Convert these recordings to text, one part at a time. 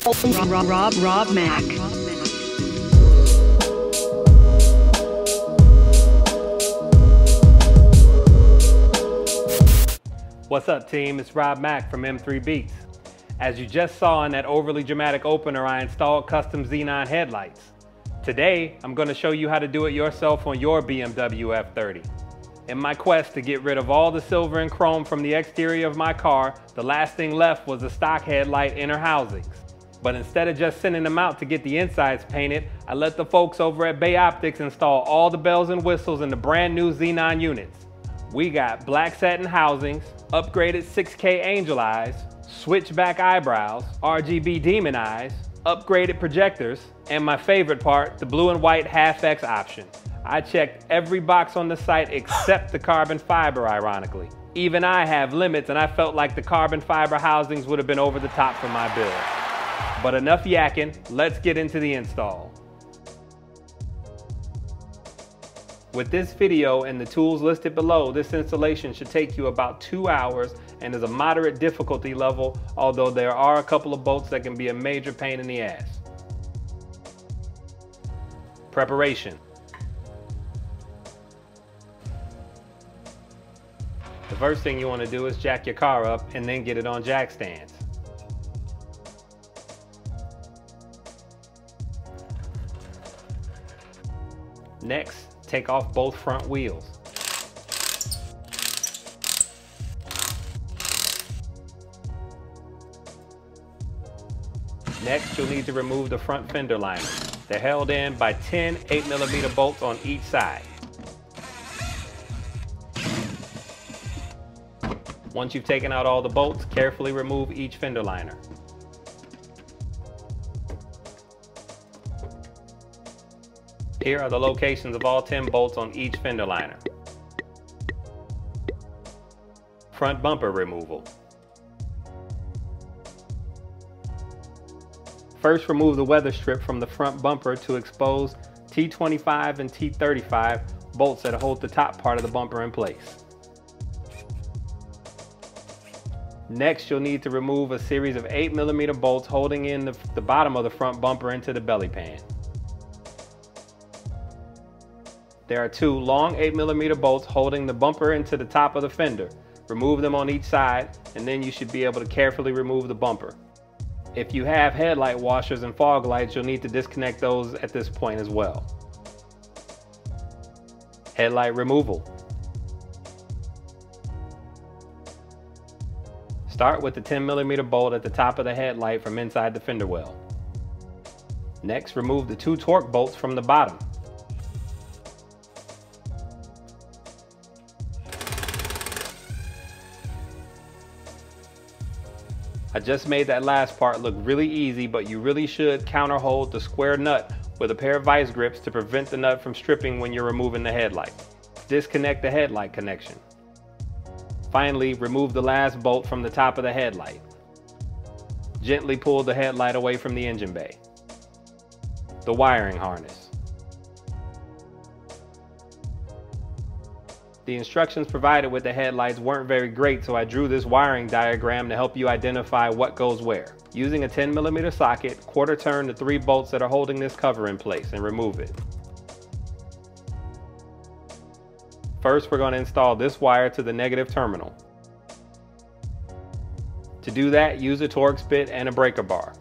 Rob Mac. What's up, team? It's Rob Mac from M3 Beats. As you just saw in that overly dramatic opener, I installed custom Xenon headlights. Today, I'm going to show you how to do it yourself on your BMW F30. In my quest to get rid of all the silver and chrome from the exterior of my car, the last thing left was the stock headlight inner housings. But instead of just sending them out to get the insides painted, I let the folks over at BayOptiks install all the bells and whistles in the brand new Xenon units. We got black satin housings, upgraded 6K angel eyes, switchback eyebrows, RGB demon eyes, upgraded projectors, and my favorite part, the blue and white half-X option. I checked every box on the site except the carbon fiber, ironically. Even I have limits, and I felt like the carbon fiber housings would have been over the top for my build. But enough yakking, let's get into the install. With this video and the tools listed below, this installation should take you about 2 hours and is a moderate difficulty level, although there are a couple of bolts that can be a major pain in the ass. Preparation. The first thing you want to do is jack your car up and then get it on jack stands. Next, take off both front wheels. Next, you'll need to remove the front fender liners. They're held in by 10 8mm bolts on each side. Once you've taken out all the bolts, carefully remove each fender liner. Here are the locations of all 10 bolts on each fender liner. Front bumper removal. First, remove the weather strip from the front bumper to expose T25 and T35 bolts that hold the top part of the bumper in place. Next, you'll need to remove a series of 8mm bolts holding in the bottom of the front bumper into the belly pan. There are 2 long 8mm bolts holding the bumper into the top of the fender. Remove them on each side, and then you should be able to carefully remove the bumper. If you have headlight washers and fog lights, you'll need to disconnect those at this point as well. Headlight removal. Start with the 10mm bolt at the top of the headlight from inside the fender well. Next, remove the 2 torque bolts from the bottom. I just made that last part look really easy, but you really should counter hold the square nut with a pair of vice grips to prevent the nut from stripping when you're removing the headlight. Disconnect the headlight connection. Finally, remove the last bolt from the top of the headlight. Gently pull the headlight away from the engine bay. The wiring harness. The instructions provided with the headlights weren't very great, so I drew this wiring diagram to help you identify what goes where. Using a 10mm socket, quarter turn the 3 bolts that are holding this cover in place and remove it. First, we're going to install this wire to the negative terminal. To do that, use a Torx bit and a breaker bar.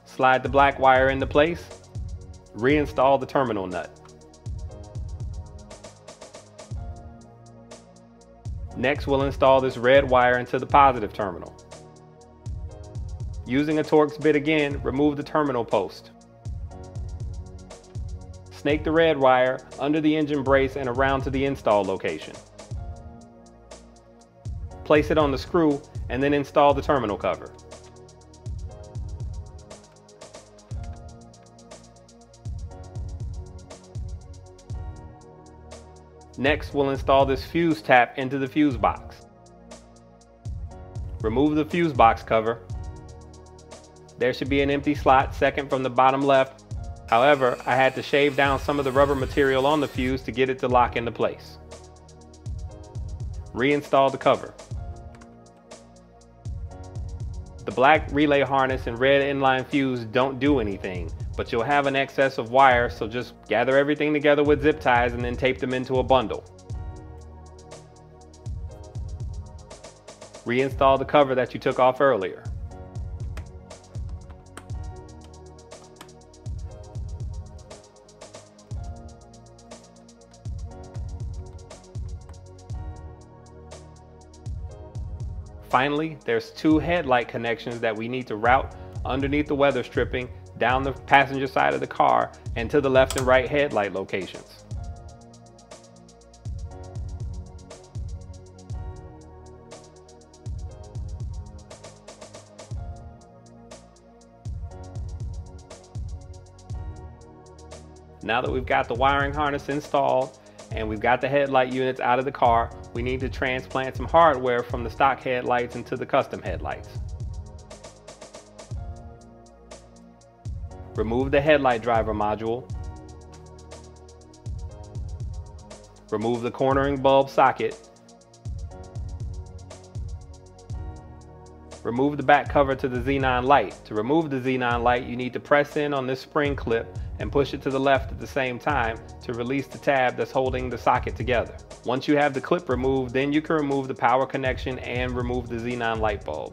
Slide the black wire into place. Reinstall the terminal nut. Next, we'll install this red wire into the positive terminal. Using a Torx bit again, remove the terminal post. Snake the red wire under the engine brace and around to the install location. Place it on the screw and then install the terminal cover. Next, we'll install this fuse tap into the fuse box. Remove the fuse box cover. There should be an empty slot second from the bottom left. However, I had to shave down some of the rubber material on the fuse to get it to lock into place. Reinstall the cover. The black relay harness and red inline fuse don't do anything, but you'll have an excess of wire, so just gather everything together with zip ties and then tape them into a bundle. Reinstall the cover that you took off earlier. Finally, there's two headlight connections that we need to route underneath the weather stripping, down the passenger side of the car, and to the left and right headlight locations. Now that we've got the wiring harness installed and we've got the headlight units out of the car, we need to transplant some hardware from the stock headlights into the custom headlights. Remove the headlight driver module. Remove the cornering bulb socket. Remove the back cover to the Xenon light. To remove the Xenon light, you need to press in on this spring clip and push it to the left at the same time to release the tab that's holding the socket together. Once you have the clip removed, then you can remove the power connection and remove the Xenon light bulb.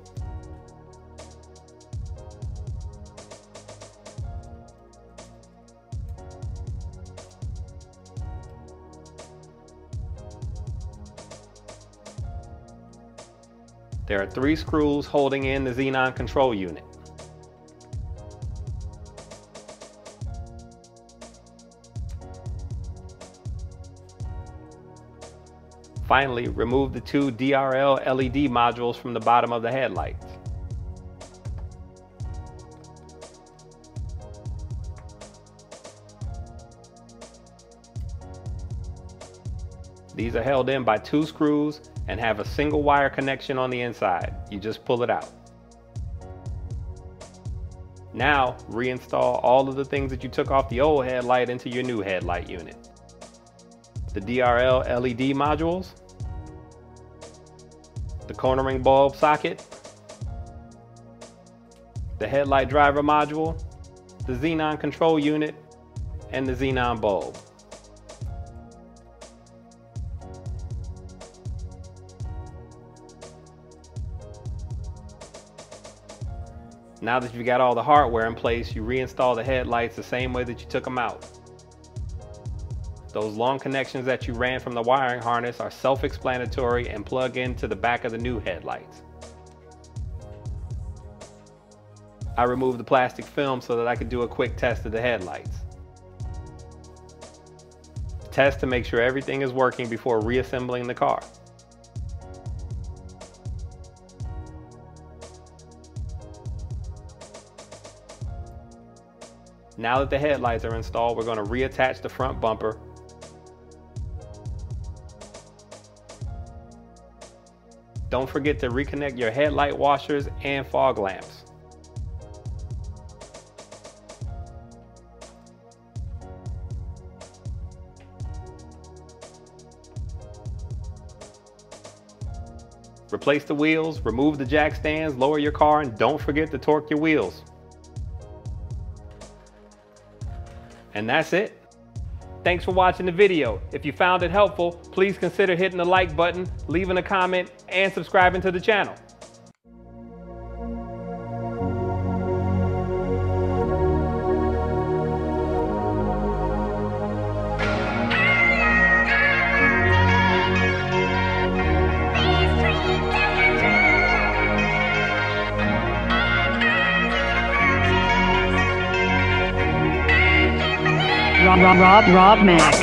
There are 3 screws holding in the Xenon control unit. Finally, remove the 2 DRL LED modules from the bottom of the headlights. These are held in by 2 screws and have a single wire connection on the inside. You just pull it out. Now, reinstall all of the things that you took off the old headlight into your new headlight unit. The DRL LED modules, the cornering bulb socket, the headlight driver module, the Xenon control unit, and the Xenon bulb. Now that you've got all the hardware in place, you reinstall the headlights the same way that you took them out. Those long connections that you ran from the wiring harness are self-explanatory and plug into the back of the new headlights. I removed the plastic film so that I could do a quick test of the headlights. Test to make sure everything is working before reassembling the car. Now that the headlights are installed, we're going to reattach the front bumper. Don't forget to reconnect your headlight washers and fog lamps. Replace the wheels, remove the jack stands, lower your car, and don't forget to torque your wheels. And that's it. Thanks for watching the video. If you found it helpful, please consider hitting the like button, leaving a comment, and subscribing to the channel. Rob Mac.